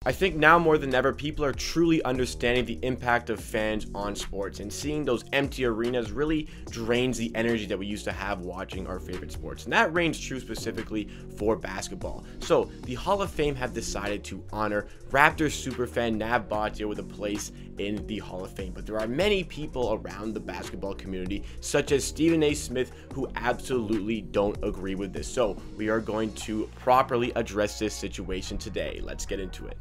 I think now more than ever, people are truly understanding the impact of fans on sports, and seeing those empty arenas really drains the energy that we used to have watching our favorite sports. And that reigns true specifically for basketball. So the Hall of Fame have decided to honor Raptors superfan Nav Bhatia with a place in the Hall of Fame. But there are many people around the basketball community, such as Stephen A. Smith, who absolutely don't agree with this. So we are going to properly address this situation today. Let's get into it.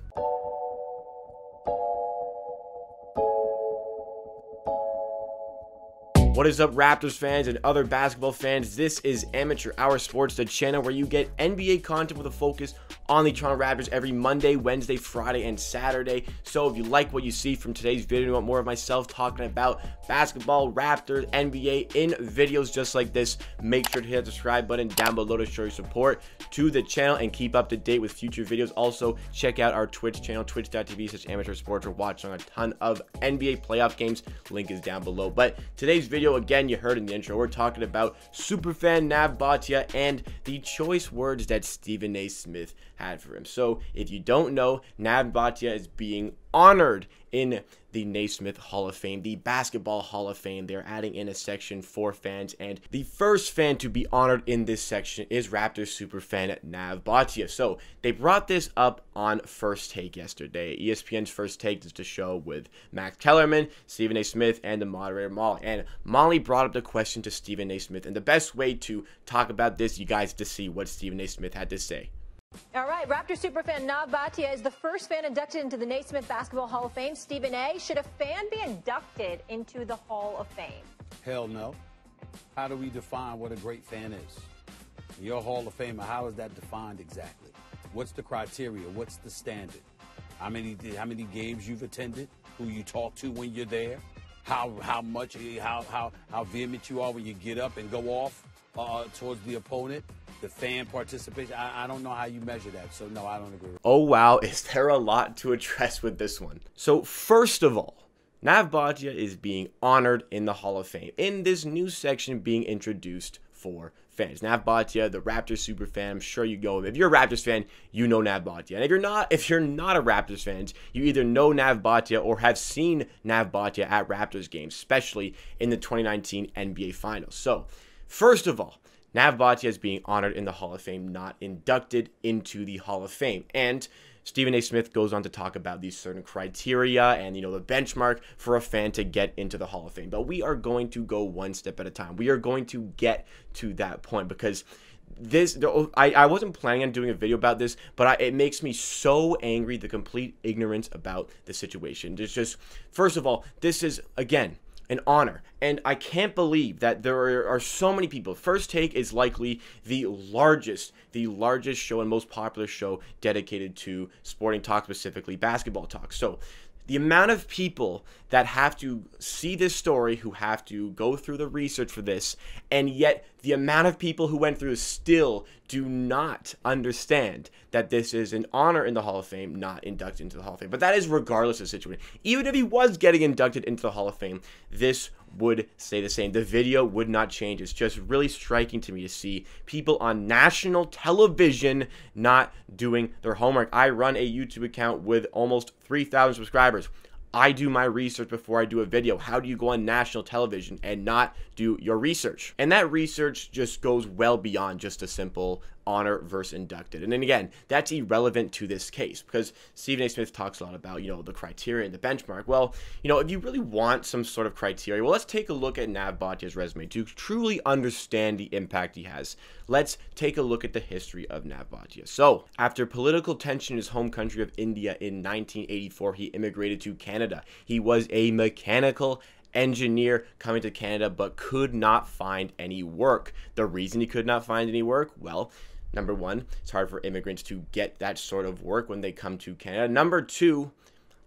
What is up, Raptors fans and other basketball fans? This is Amateur Hour Sports, the channel where you get NBA content with a focus on the Toronto Raptors every Monday, Wednesday, Friday, and Saturday. So if you like what you see from today's video, you want more of myself talking about basketball, Raptors, NBA in videos just like this, make sure to hit the subscribe button down below to show your support to the channel and keep up to date with future videos. Also, check out our Twitch channel, twitch.tv/amateursports. We're watching a ton of NBA playoff games. Link is down below. But today's video, again, you heard in the intro, we're talking about superfan Nav Bhatia and the choice words that Stephen A. Smith had for him. So if you don't know, Nav Bhatia is being honored in the Naismith Hall of Fame, the Basketball Hall of Fame. They're adding in a section for fans, and the first fan to be honored in this section is Raptors superfan Nav Bhatia. So they brought this up on First Take yesterday. ESPN's First Take is the show with Max Kellerman, Stephen A. Smith, and the moderator Molly. And Molly brought up the question to Stephen A. Smith, and the best way to talk about this, you guys, to see what Stephen A. Smith had to say. All right, Raptors superfan Nav Bhatia is the first fan inducted into the Naismith Basketball Hall of Fame. Stephen A., should a fan be inducted into the Hall of Fame? Hell no. How do we define what a great fan is? You're a Hall of Famer. How is that defined exactly? What's the criteria? What's the standard? How many games you've attended? Who you talk to when you're there? How vehement you are when you get up and go off towards the opponent? The fan participation, I don't know how you measure that, so no, I don't agree with that. Oh wow, is there a lot to address with this one? So first of all, Nav Bhatia is being honored in the Hall of Fame in this new section being introduced for fans. Nav Bhatia, the Raptors superfan, I'm sure you know him. If you're a Raptors fan, you know Nav Bhatia. And if you're not a Raptors fan, you either know Nav Bhatia or have seen Nav Bhatia at Raptors games, especially in the 2019 NBA Finals. So first of all, Nav Bhatia is being honored in the Hall of Fame, not inducted into the Hall of Fame. And Stephen A. Smith goes on to talk about these certain criteria and, the benchmark for a fan to get into the Hall of Fame. But we are going to go one step at a time. We are going to get to that point because I wasn't planning on doing a video about this, but it makes me so angry, the complete ignorance about the situation. There's just, first of all, this is, again, an honor, and I can't believe that there are so many people. First Take is likely the largest show and most popular show dedicated to sporting talk, specifically basketball talk. So the amount of people that have to see this story, who have to go through the research for this, and yet the amount of people who went through still do not understand that this is an honor in the Hall of Fame, not inducted into the Hall of Fame. But that is regardless of the situation. Even if he was getting inducted into the Hall of Fame, this would stay the same. The video would not change. It's just really striking to me to see people on national television not doing their homework. I run a YouTube account with almost 3,000 subscribers. I do my research before I do a video. How do you go on national television and not do your research? And that research just goes well beyond just a simple honor versus inducted. And then again, that's irrelevant to this case because Stephen A. Smith talks a lot about, the criteria and the benchmark. Well, if you really want some sort of criteria, well, let's take a look at Nav Bhatia's resume to truly understand the impact he has. Let's take a look at the history of Nav Bhatia. So, after political tension in his home country of India in 1984, he immigrated to Canada. He was a mechanical engineer coming to Canada but could not find any work. The reason he could not find any work, well, number one, it's hard for immigrants to get that sort of work when they come to Canada. Number two,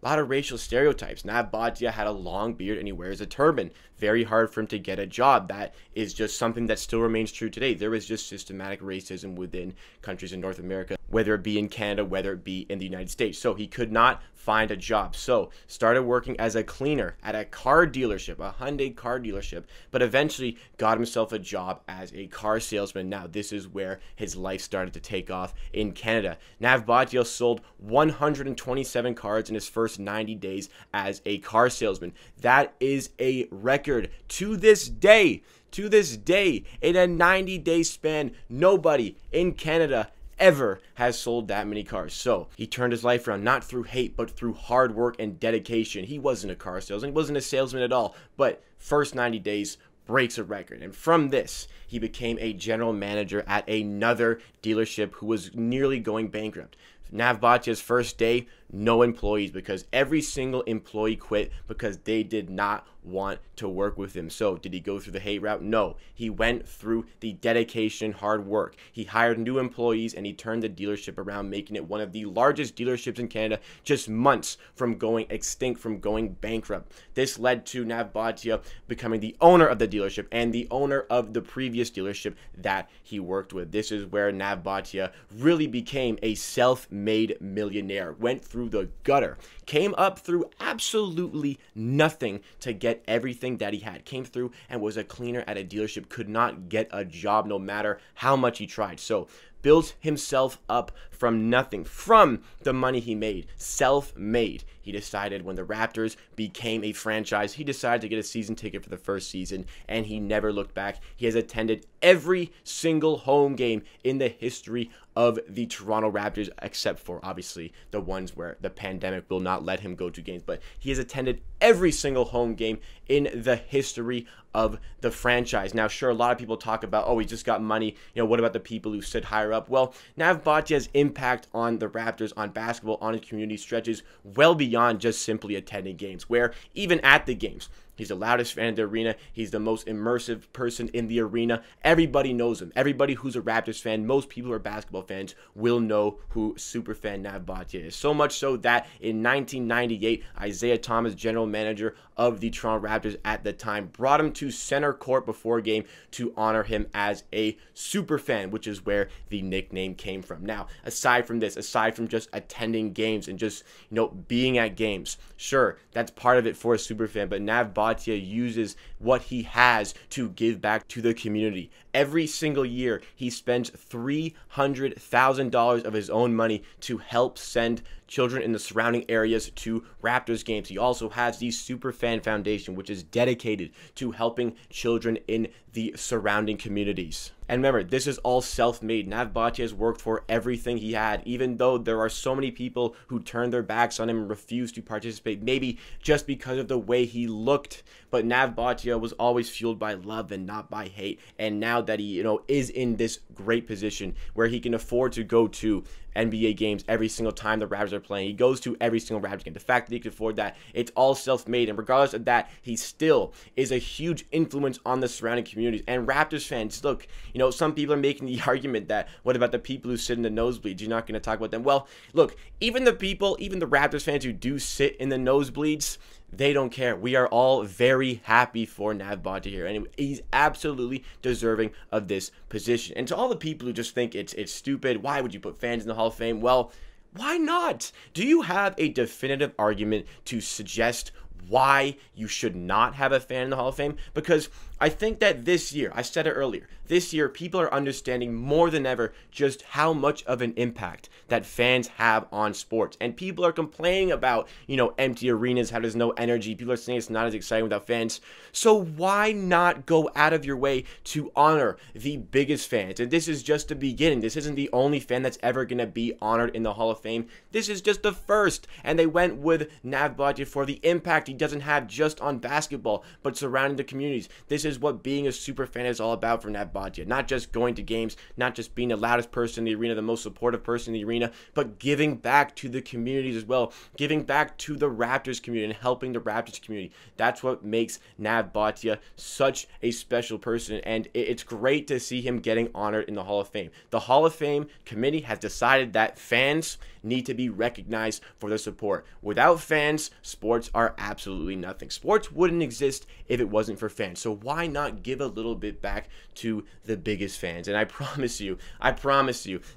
A lot of racial stereotypes. Nav Bhatia had a long beard and he wears a turban. Very hard for him to get a job. That is just something that still remains true today. There is just systematic racism within countries in North America, whether it be in Canada, whether it be in the United States. So he could not find a job. So started working as a cleaner at a car dealership, a Hyundai car dealership, but eventually got himself a job as a car salesman. Now this is where his life started to take off in Canada. Nav Bhatia sold 127 cars in his first 90 days as a car salesman. That is a record to this day. To this day, in a 90-day span, nobody in Canada ever has sold that many cars. So he turned his life around, not through hate, but through hard work and dedication. He wasn't a car salesman. He wasn't a salesman at all. But first 90 days breaks a record. And from this, he became a general manager at another dealership who was nearly going bankrupt. Nav Bhatia's first day, no employees, because every single employee quit because they did not want to work with him. So did he go through the hate route? No. He went through the dedication, hard work. He hired new employees and he turned the dealership around, making it one of the largest dealerships in Canada just months from going extinct, from going bankrupt. This led to Nav Bhatia becoming the owner of the dealership and the owner of the previous dealership that he worked with. This is where Nav Bhatia really became a self-made millionaire, went through the gutter, came up through absolutely nothing to get everything that he had, came through and was a cleaner at a dealership, could not get a job no matter how much he tried. So built himself up from nothing, from the money he made, self-made. He decided when the Raptors became a franchise, he decided to get a season ticket for the first season, and he never looked back. He has attended every single home game in the history of the Toronto Raptors, except for obviously the ones where the pandemic will not let him go to games. But he has attended every single home game in the history of the franchise. Now, sure, a lot of people talk about, oh, he just got money. You know, what about the people who sit higher up? Well, Nav Bhatia's impact on the Raptors, on basketball, on his community stretches well beyond just simply attending games, where even at the games, he's the loudest fan in the arena. He's the most immersive person in the arena. Everybody knows him. Everybody who's a Raptors fan, most people who are basketball fans, will know who superfan Nav Bhatia is. So much so that in 1998, Isaiah Thomas, general manager of the Toronto Raptors at the time, brought him to center court before a game to honor him as a superfan, which is where the nickname came from. Now, aside from this, aside from just attending games and just, you know, being at games, sure, that's part of it for a superfan, but Nav Bhatia uses what he has to give back to the community. Every single year, he spends $300,000 of his own money to help send children in the surrounding areas to Raptors games. He also has the Superfan Foundation, which is dedicated to helping children in the surrounding communities. And remember, this is all self-made. Nav Bhatia has worked for everything he had, even though there are so many people who turned their backs on him and refused to participate, maybe just because of the way he looked. But Nav Bhatia was always fueled by love and not by hate. And now that he, you know, is in this great position where he can afford to go to NBA games every single time the Raptors are playing, he goes to every single Raptors game. The fact that he can afford that, it's all self-made. And regardless of that, he still is a huge influence on the surrounding communities. And Raptors fans, look, you know, some people are making the argument that, what about the people who sit in the nosebleeds? You're not going to talk about them. Well, look, even the Raptors fans who do sit in the nosebleeds, they don't care. We are all very happy for Nav Bhatia here, and he's absolutely deserving of this position. And to all the people who just think it's stupid, why would you put fans in the Hall of Fame? Well, why not? Do you have a definitive argument to suggest why you should not have a fan in the Hall of Fame? Because I think that this year, I said it earlier, this year people are understanding more than ever just how much of an impact that fans have on sports. And people are complaining about, you know, empty arenas, how there's no energy. People are saying it's not as exciting without fans. So why not go out of your way to honor the biggest fans? And this is just the beginning. This isn't the only fan that's ever going to be honored in the Hall of Fame. This is just the first. And they went with Nav Bhatia for the impact he doesn't have just on basketball, but surrounding the communities. This is what being a super fan is all about for Nav Bhatia. Not just going to games, not just being the loudest person in the arena, the most supportive person in the arena, but giving back to the communities as well, giving back to the Raptors community and helping the Raptors community. That's what makes Nav Bhatia such a special person, and it's great to see him getting honored in the Hall of Fame. The Hall of Fame committee has decided that fans need to be recognized for their support. Without fans, sports are absolutely nothing. Sports wouldn't exist if it wasn't for fans. So why not give a little bit back to the biggest fans? And I promise you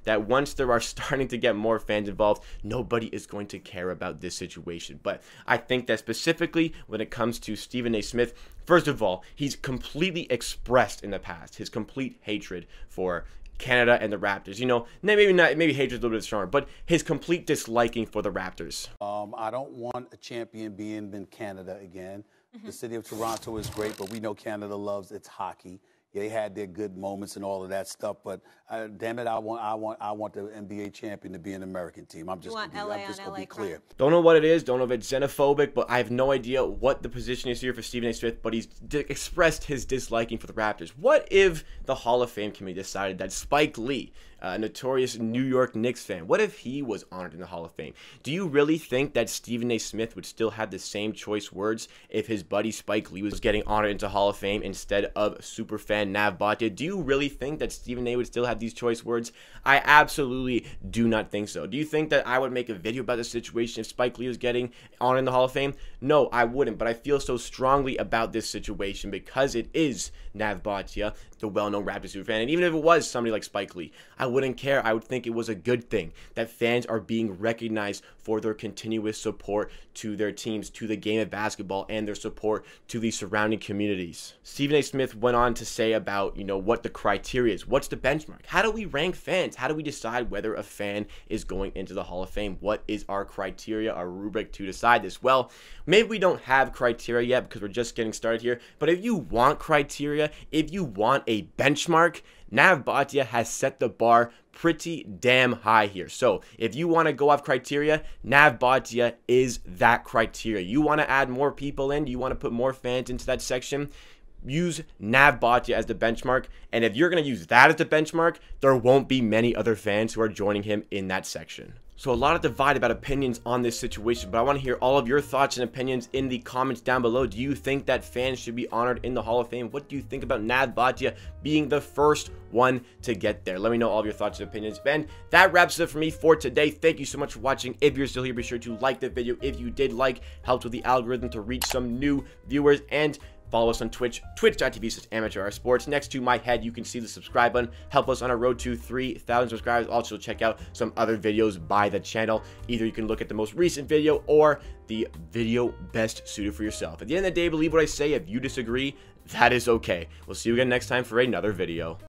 that once there are starting to get more fans involved, nobody is going to care about this situation. But I think that specifically when it comes to Stephen A. Smith, first of all, he's completely expressed in the past his complete hatred for Canada and the Raptors. You know, maybe hatred's a little bit stronger, but his complete disliking for the Raptors. I don't want a champion being in Canada again. The city of Toronto is great, but we know Canada loves its hockey. They had their good moments and all of that stuff, but damn it, I want the NBA champion to be an American team. I'm just gonna be clear. Don't know what it is. Don't know if it's xenophobic, but I have no idea what the position is here for Stephen A. Smith. But he's expressed his disliking for the Raptors. What if the Hall of Fame committee decided that Spike Lee, a notorious New York Knicks fan, what if he was honored in the Hall of Fame? Do you really think that Stephen A. Smith would still have the same choice words if his buddy Spike Lee was getting honored into Hall of Fame instead of superfan Nav Bhatia? Do you really think that Stephen A. would still have these choice words? I absolutely do not think so. Do you think that I would make a video about the situation if Spike Lee was getting honored in the Hall of Fame? No, I wouldn't, but I feel so strongly about this situation because it is Nav Bhatia, the well-known Raptors superfan, and even if it was somebody like Spike Lee, I wouldn't care. I would think it was a good thing that fans are being recognized for their continuous support to their teams, to the game of basketball, and their support to the surrounding communities. Stephen A. Smith went on to say about, what the criteria is. What's the benchmark? How do we rank fans? How do we decide whether a fan is going into the Hall of Fame? What is our criteria, our rubric to decide this? Well, maybe we don't have criteria yet because we're just getting started here, but if you want criteria, if you want a benchmark, Nav Bhatia has set the bar pretty damn high here. So if you want to go off criteria, Nav Bhatia is that criteria. You want to add more people in, you want to put more fans into that section, use Nav Bhatia as the benchmark. And if you're going to use that as the benchmark, there won't be many other fans who are joining him in that section. So a lot of divide about opinions on this situation, but I want to hear all of your thoughts and opinions in the comments down below. Do you think that fans should be honored in the Hall of Fame? What do you think about Nav Bhatia being the first one to get there? Let me know all of your thoughts and opinions. Ben, that wraps it up for me for today. Thank you so much for watching. If you're still here, be sure to like the video. If you did like, helps with the algorithm to reach some new viewers, and follow us on Twitch, twitch.tv/amateursports. Next to my head, you can see the subscribe button. Help us on our road to 3,000 subscribers. Also, check out some other videos by the channel. Either you can look at the most recent video or the video best suited for yourself. At the end of the day, believe what I say. If you disagree, that is okay. We'll see you again next time for another video.